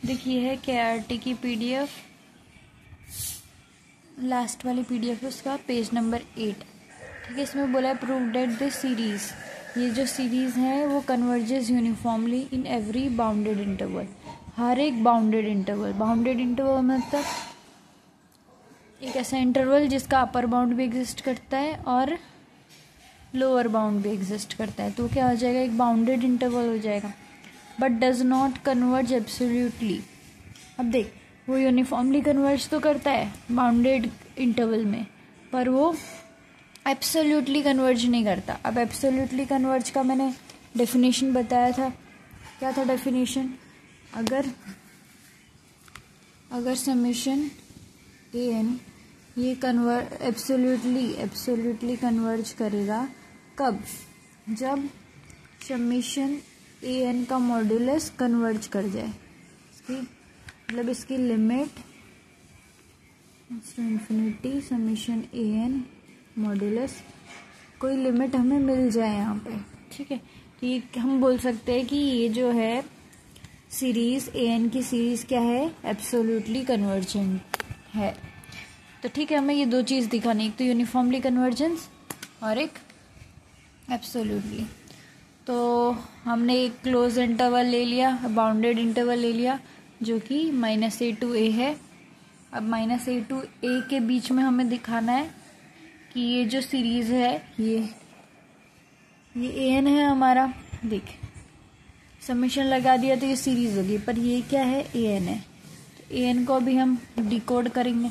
देखिए है KRT की PDF, लास्ट वाली PDF है उसका, पेज नंबर 8। ठीक है, इसमें बोला है प्रूव डेट दिस सीरीज, ये जो सीरीज है वो converges uniformly in every bounded interval, हर एक बाउंडेड इंटरवल। बाउंडेड इंटरवल मतलब एक ऐसा इंटरवल जिसका अपर बाउंड भी एग्जिस्ट करता है और लोअर बाउंड भी एग्जिस्ट करता है, तो क्या हो जाएगा, एक बाउंडेड इंटरवल हो जाएगा। But does not converge absolutely. अब देख, वो यूनिफॉर्मली कन्वर्ज तो करता है बाउंडेड इंटरवल में, पर वो एब्सोल्यूटली कन्वर्ज नहीं करता। अब एब्सोल्यूटली कन्वर्ज का मैंने डेफिनेशन बताया था, क्या था डेफिनेशन, अगर समेशन an ये एब्सोल्यूटली कन्वर्ज करेगा कब, जब समेशन an का मॉड्यूलस कन्वर्ज कर जाए, इसकी मतलब इसकी limit infinity summation an modulus, कोई लिमिट हमें मिल जाए यहाँ पे। ठीक है, तो ये हम बोल सकते हैं कि ये जो है सीरीज an की सीरीज क्या है, एब्सोल्यूटली कन्वर्जेंट है। तो ठीक है, हमें ये दो चीज़ दिखानी, एक तो यूनिफॉर्मली कन्वर्जेंस और एक एब्सोल्यूटली। तो हमने एक क्लोज इंटरवल ले लिया, बाउंडेड इंटरवल ले लिया जो कि -a to a है। अब -a to a के बीच में हमें दिखाना है कि ये जो सीरीज है ये an है हमारा। देख, समेशन लगा दिया तो ये सीरीज होगी, पर ये क्या है, an है। तो an को अभी हम डिकोड करेंगे।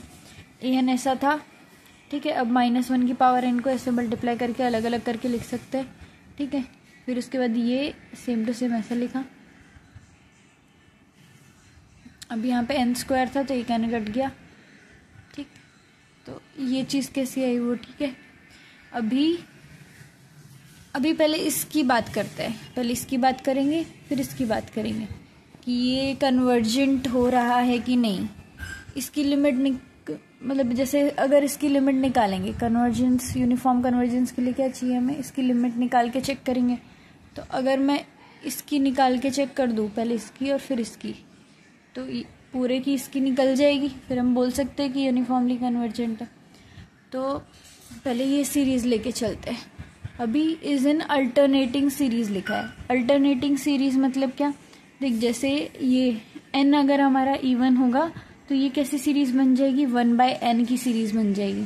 an ऐसा था, ठीक है। अब -1 की पावर n को ऐसे मल्टीप्लाई करके अलग अलग करके लिख सकते हैं, ठीक है। फिर उसके बाद ये सेम टू सेम ऐसा लिखा। अब यहाँ पे n² था तो एक n कट गया, ठीक। तो ये चीज़ कैसी आई वो, ठीक है। अभी पहले इसकी बात करते हैं, पहले इसकी बात करेंगे फिर इसकी बात करेंगे कि ये कन्वर्जेंट हो रहा है कि नहीं। इसकी लिमिट मतलब जैसे अगर इसकी लिमिट निकालेंगे, कन्वर्जेंस, यूनिफॉर्म कन्वर्जेंस के लिए क्या चाहिए हमें, इसकी लिमिट निकाल के चेक करेंगे। तो अगर मैं इसकी निकाल के चेक कर दूँ, पहले इसकी और फिर इसकी, तो पूरे की इसकी निकल जाएगी, फिर हम बोल सकते हैं कि यूनिफॉर्मली कन्वर्जेंट है। तो पहले ये सीरीज लेके चलते हैं। अभी इज इन अल्टरनेटिंग सीरीज लिखा है। अल्टरनेटिंग सीरीज मतलब क्या, देख जैसे ये n अगर हमारा इवन होगा तो ये कैसी सीरीज बन जाएगी, 1/n की सीरीज बन जाएगी,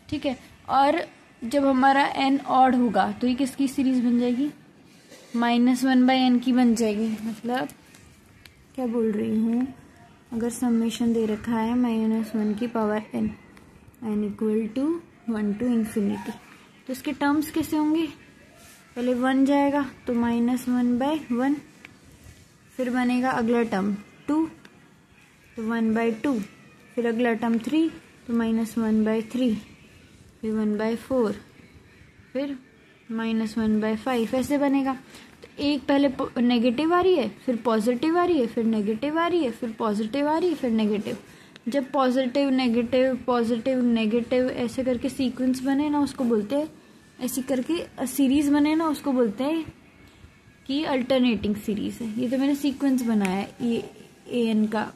ठीक है। और जब हमारा n ऑड होगा तो ये किसकी सीरीज बन जाएगी, -1/n की बन जाएगी। मतलब क्या बोल रही हूँ, अगर समेशन दे रखा है -1 की पावर n = 1 to ∞, तो इसके टर्म्स कैसे होंगे, पहले 1 जाएगा तो -1/1, फिर बनेगा अगला टर्म 2 तो 1/2, फिर अगला टर्म 3 तो -1/3, फिर 1/4, फिर -1/5, ऐसे बनेगा। तो एक पहले नेगेटिव आ रही है, फिर पॉजिटिव आ रही है, फिर नेगेटिव आ रही है, फिर पॉजिटिव आ रही है, फिर नेगेटिव। जब पॉजिटिव नेगेटिव ऐसे करके सीक्वेंस बने ना, उसको बोलते हैं, ऐसी करके सीरीज बने ना, उसको बोलते हैं कि अल्टरनेटिंग सीरीज है। ये तो मैंने सीक्वेंस बनाया है ये an का,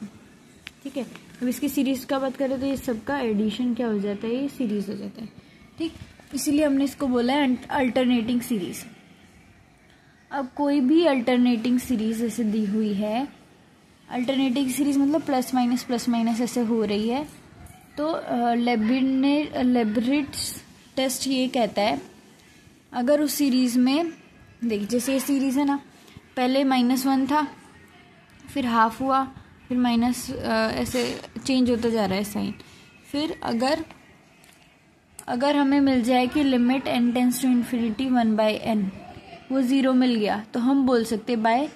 ठीक है। अब इसकी सीरीज का बात करें तो ये सबका एडिशन क्या हो जाता है, ये सीरीज हो जाता है, ठीक। इसीलिए हमने इसको बोला है अल्टरनेटिंग सीरीज। अब कोई भी अल्टरनेटिंग सीरीज ऐसे दी हुई है, अल्टरनेटिंग सीरीज मतलब प्लस माइनस ऐसे हो रही है, तो लेब्रिट्स टेस्ट ये कहता है, अगर उस सीरीज में देख, जैसे ये सीरीज है ना, पहले -1 था, फिर हाफ हुआ, फिर माइनस, ऐसे चेंज होता जा रहा है साइन। फिर अगर हमें मिल जाए कि limit n tends to infinity 1/n, वो 0 मिल गया, तो हम बोल सकते बाय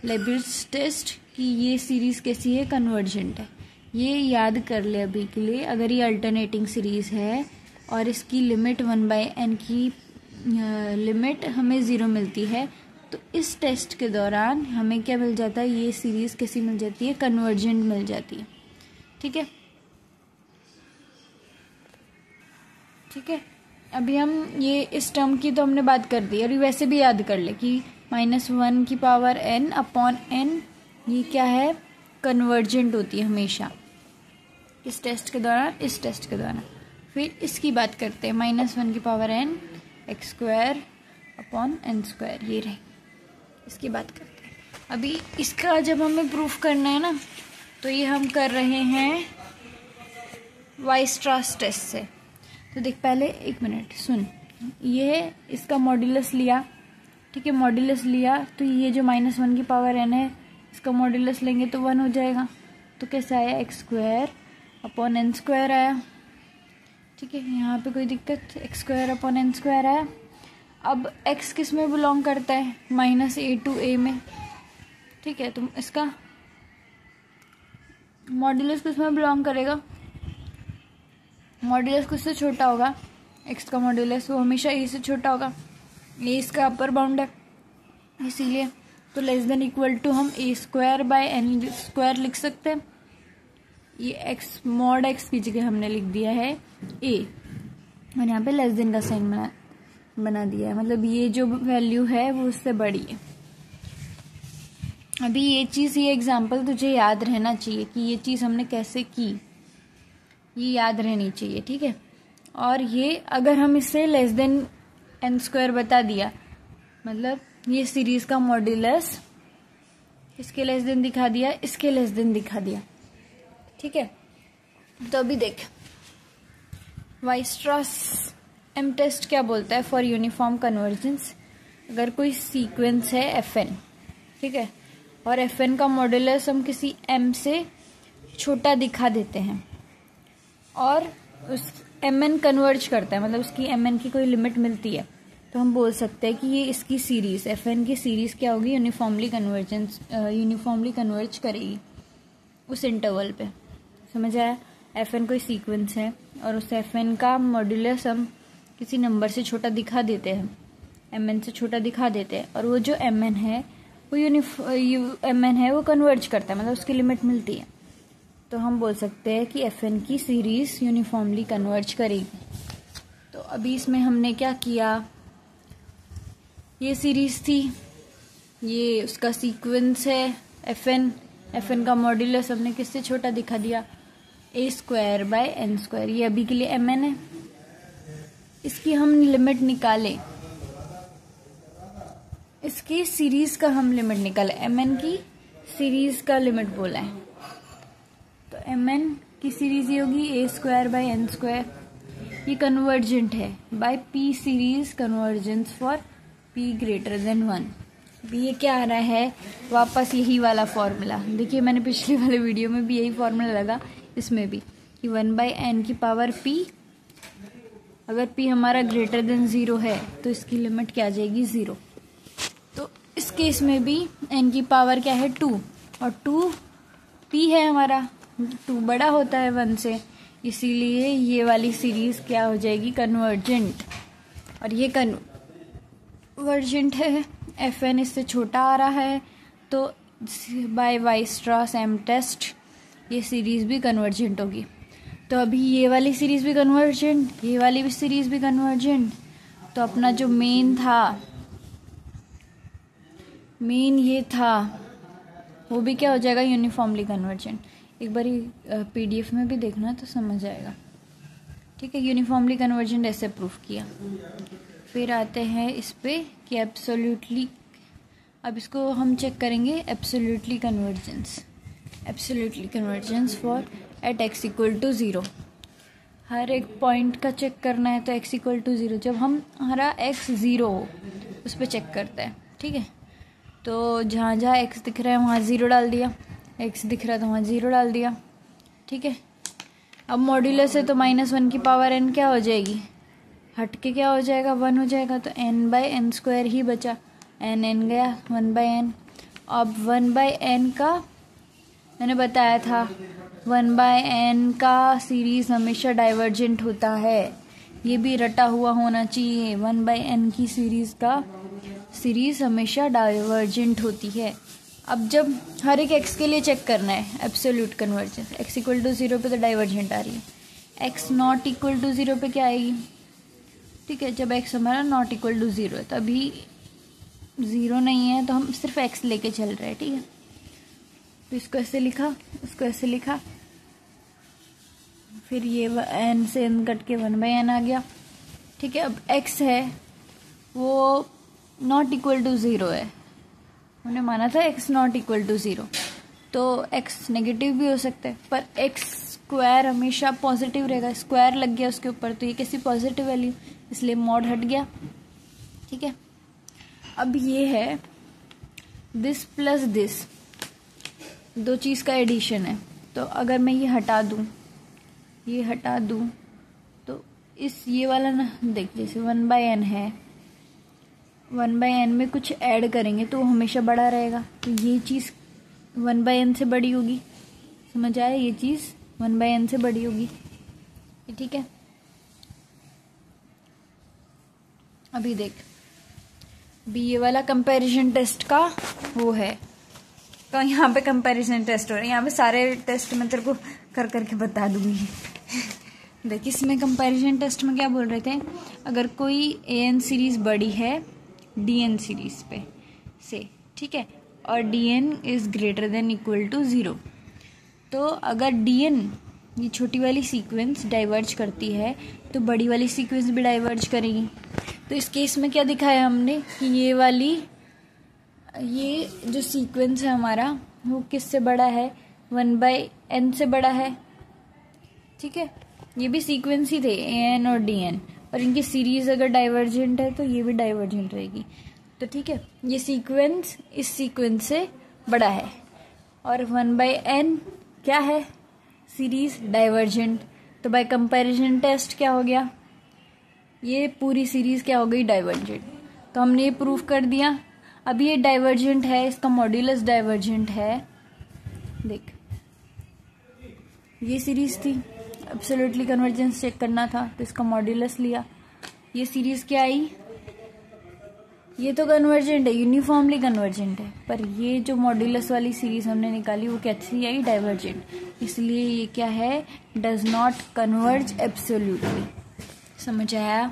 लेब्रिट्स टेस्ट कि ये सीरीज कैसी है, कन्वर्जेंट है। ये याद कर ले अभी के लिए, अगर ये अल्टरनेटिंग सीरीज है और इसकी लिमिट 1/n की लिमिट हमें 0 मिलती है, तो इस टेस्ट के दौरान हमें क्या मिल जाता है, ये सीरीज कैसी मिल जाती है, कन्वर्जेंट मिल जाती है, ठीक है। ठीक है, अभी हम ये इस टर्म की तो हमने बात कर दी, और ये वैसे भी याद कर ले कि -1 की पावर n अपॉन n, ये क्या है, कन्वर्जेंट होती है हमेशा, इस टेस्ट के दौरान, इस टेस्ट के दौरान। फिर इसकी बात करते हैं, -1n x square upon n square, ये रहे, इसकी बात करते हैं। अभी इसका जब हमें प्रूफ करना है ना, तो ये हम कर रहे हैं वाइस्ट्रास टेस्ट से। तो देख, पहले एक मिनट सुन, ये इसका मॉड्यूलस लिया, ठीक है, मॉड्यूलस लिया, तो ये जो -1n है, इसका मॉड्यूलस लेंगे तो 1 हो जाएगा। तो कैसे आया, x square upon n square आया, ठीक है, यहाँ पे कोई दिक्कत, x square upon n square आया। अब x किस में बिलोंग करता है, -a to a में, ठीक है, तो इसका मॉड्यूलस किस में बिलोंग करेगा, मॉड्यूलस किससे छोटा होगा, x का मॉड्यूलस वो हमेशा a से छोटा होगा, a इसका अपर बाउंड है, इसीलिए तो लेस देन इक्वल टू हम a square by n square लिख सकते हैं। ये x मॉड x की जगह हमने लिख दिया है a, और यहाँ पे लेस देन का साइन बना दिया है, मतलब ये जो वैल्यू है वो उससे बड़ी है। अभी ये चीज़, ये एग्जाम्पल तुझे याद रहना चाहिए कि ये चीज़ हमने कैसे की, ये याद रहनी चाहिए, ठीक है। और ये अगर हम इसे लेस देन n स्क्वायर बता दिया, मतलब ये सीरीज का मॉड्यूलस इसके लेस देन दिखा दिया, इसके लेस देन दिखा दिया, ठीक है। तो अभी देख, वाइस्ट्रास एम टेस्ट क्या बोलता है, फॉर यूनिफॉर्म कन्वर्जेंस, अगर कोई सीक्वेंस है fn, ठीक है, और fn का मॉड्यूलस हम किसी m से छोटा दिखा देते हैं, और उस mn कन्वर्ज करता है, मतलब उसकी mn की कोई लिमिट मिलती है, तो हम बोल सकते हैं कि ये इसकी सीरीज, fn की सीरीज क्या होगी, यूनिफॉर्मली कन्वर्ज करेगी उस इंटरवल पे। समझ आया, fn कोई सीक्वेंस है और उस fn का मॉड्यूलस हम किसी नंबर से छोटा दिखा देते हैं, mn से छोटा दिखा देते हैं, और वो जो mn है वो mn है वो कन्वर्ज करता है, मतलब उसकी लिमिट मिलती है, तो हम बोल सकते हैं कि fn की सीरीज यूनिफॉर्मली कन्वर्ज करेगी। तो अभी इसमें हमने क्या किया, ये सीरीज थी, ये उसका सीक्वेंस है fn का मॉड्यूलस हमने किससे छोटा दिखा दिया, a square by n square, ये अभी के लिए mn है। इसकी हम लिमिट निकालें, इसकी सीरीज का हम लिमिट निकालें, mn की सीरीज का लिमिट बोला है, तो mn की सीरीज ये होगी a square by n square, ये कन्वर्जेंट है by p series convergence for p greater than 1। भी ये क्या आ रहा है, वापस यही वाला फॉर्मूला, देखिए मैंने पिछले वाले वीडियो में भी यही फॉर्मूला लगा, इसमें भी कि 1/n की पावर p, अगर p हमारा ग्रेटर देन 0 है तो इसकी लिमिट क्या आ जाएगी, 0। तो इस केस में भी n की पावर क्या है, 2, और 2 p है हमारा, 2 बड़ा होता है 1 से, इसीलिए ये वाली सीरीज क्या हो जाएगी, कन्वर्जेंट, और ये कन्वर्जेंट है, fn इससे छोटा आ रहा है, तो बाय वाइस्ट्रास एम टेस्ट ये सीरीज भी कन्वर्जेंट होगी। तो अभी ये वाली सीरीज भी कन्वर्जेंट, ये वाली भी सीरीज भी कन्वर्जेंट, तो अपना जो मेन ये था वो भी क्या हो जाएगा, यूनिफॉर्मली कन्वर्जेंट। एक बार PDF में भी देखना तो समझ आएगा, ठीक है। यूनिफॉर्मली कन्वर्जेंट ऐसे प्रूफ किया। फिर आते हैं इस पे कि एब्सोल्युटली, अब इसको हम चेक करेंगे absolutely convergence for at x equal to 0। हर एक पॉइंट का चेक करना है, तो x इक्वल टू 0, जब हमारा x 0 हो उस पर चेक करता है, ठीक है। तो जहाँ जहाँ x दिख रहा है वहाँ 0 डाल दिया, x दिख रहा है तो वहाँ 0 डाल दिया, ठीक है। अब मॉड्यूलस है तो -1 की पावर n क्या हो जाएगी, हट के क्या हो जाएगा, 1 हो जाएगा, तो n/n स्क्वायर ही बचा, n गया 1/n। अब 1/n का मैंने बताया था, 1/n का सीरीज हमेशा डाइवर्जेंट होता है, ये भी रटा हुआ होना चाहिए, 1/n की सीरीज हमेशा डाइवर्जेंट होती है। अब जब हर एक x के लिए चेक करना है absolute convergence, x equal to 0 पे तो डाइवर्जेंट आ रही है, x नॉट इक्वल टू 0 पे क्या आएगी, ठीक है। जब x हमारा नॉट इक्वल टू 0 है, तो अभी 0 नहीं है, तो हम सिर्फ x लेके चल रहे हैं, ठीक है। तो इसको ऐसे लिखा, इसको ऐसे लिखा, फिर ये n से n कट के 1/n आ गया। ठीक है, अब x है वो नॉट इक्वल टू 0 है, हमने माना था x नॉट इक्वल टू 0, तो x नेगेटिव भी हो सकता है, पर x स्क्वायर हमेशा पॉजिटिव रहेगा, स्क्वायर लग गया उसके ऊपर, तो ये कैसी पॉजिटिव वैल्यू, इसलिए मॉड हट गया। ठीक है, अब ये है दिस प्लस दिस, दो चीज का एडिशन है, तो अगर मैं ये हटा दूं, ये हटा दूं, तो इस ये वाला ना देख, जैसे 1/n है, 1/n में कुछ ऐड करेंगे तो वो हमेशा बड़ा रहेगा, तो ये चीज 1/n से बड़ी होगी, समझ आया, ये चीज 1/n से बड़ी होगी। ठीक है, अभी देख, अभी ये वाला कंपैरिजन टेस्ट का वो है, तो यहाँ पे कंपैरिजन टेस्ट हो रहा है, यहाँ पे सारे टेस्ट मैं तेरे को कर करके बता दूंगी। देख, इसमें कंपैरिजन टेस्ट में क्या बोल रहे थे, अगर कोई an सीरीज बड़ी है dn सीरीज पे से, ठीक है, और dn is greater than equal to 0, तो अगर dn ये छोटी वाली सीक्वेंस डाइवर्ज करती है तो बड़ी वाली सीक्वेंस भी डाइवर्ज करेगी। तो इस केस में क्या दिखाया हमने कि ये वाली, ये जो सीक्वेंस है हमारा वो किससे बड़ा है, 1/n से बड़ा है। ठीक है, ये भी सीक्वेंस ही थे an और dn, और इनकी सीरीज अगर डाइवर्जेंट है तो ये भी डाइवर्जेंट रहेगी। तो ठीक है, ये सीक्वेंस इस सीक्वेंस से बड़ा है, और 1/n क्या है, सीरीज डाइवर्जेंट, तो बाय कंपैरिजन टेस्ट क्या हो गया, ये पूरी सीरीज क्या हो गई, डाइवर्जेंट। तो हमने ये प्रूव कर दिया। अब ये डाइवर्जेंट है, इसका मॉड्यूलस डाइवर्जेंट है। देख, ये सीरीज थी, एब्सोल्युटली कन्वर्जेंस चेक करना था तो इसका मॉड्यूलस लिया, ये सीरीज क्या आई, ये तो कन्वर्जेंट है, यूनिफॉर्मली कन्वर्जेंट है, पर ये जो मॉड्यूलस वाली सीरीज हमने निकाली वो कैसी आई, डाइवर्जेंट, इसलिए ये क्या है, डज नॉट कन्वर्ज एब्सोल्युटली। समझ आया?